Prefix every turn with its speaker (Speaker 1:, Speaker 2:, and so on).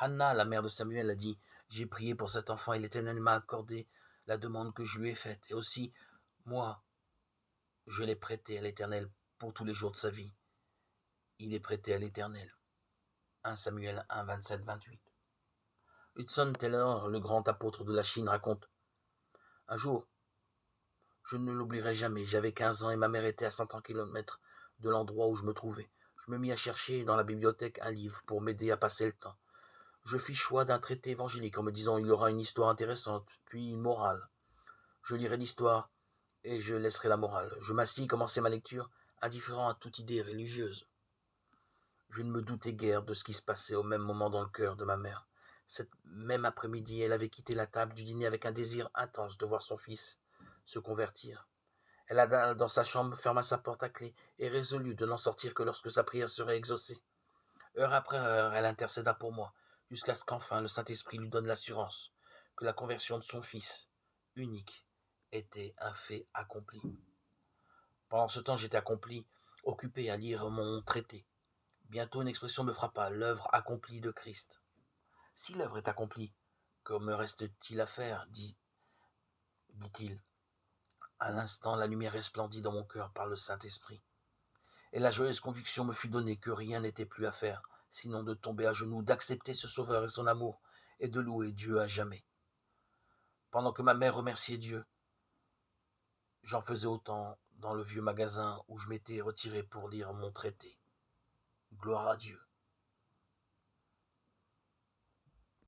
Speaker 1: Anna, la mère de Samuel, a dit: J'ai prié pour cet enfant et l'Éternel m'a accordé la demande que je lui ai faite. Et aussi, moi, je l'ai prêté à l'Éternel pour tous les jours de sa vie. Il est prêté à l'Éternel. 1 Samuel 1, 27-28. Hudson Taylor, le grand apôtre de la Chine, raconte: Un jour, je ne l'oublierai jamais, j'avais 15 ans et ma mère était à 130 km de l'endroit où je me trouvais. Je me mis à chercher dans la bibliothèque un livre pour m'aider à passer le temps. Je fis choix d'un traité évangélique en me disant: il y aura une histoire intéressante, puis une morale. Je lirai l'histoire et je laisserai la morale. Je m'assis et commençai ma lecture, indifférent à toute idée religieuse. Je ne me doutais guère de ce qui se passait au même moment dans le cœur de ma mère. Cette même après-midi, elle avait quitté la table du dîner avec un désir intense de voir son fils se convertir. Elle alla dans sa chambre, ferma sa porte à clé et résolut de n'en sortir que lorsque sa prière serait exaucée. Heure après heure, elle intercéda pour moi, jusqu'à ce qu'enfin le Saint-Esprit lui donne l'assurance que la conversion de son fils unique était un fait accompli. Pendant ce temps, j'étais occupé à lire mon traité. Bientôt une expression me frappa: l'œuvre accomplie de Christ. Si l'œuvre est accomplie, que me reste-t-il à faire, dit-il. À l'instant, la lumière resplendit dans mon cœur par le Saint-Esprit, et la joyeuse conviction me fut donnée que rien n'était plus à faire, sinon de tomber à genoux, d'accepter ce Sauveur et son amour, et de louer Dieu à jamais. Pendant que ma mère remerciait Dieu, j'en faisais autant dans le vieux magasin où je m'étais retiré pour lire mon traité. Gloire à Dieu.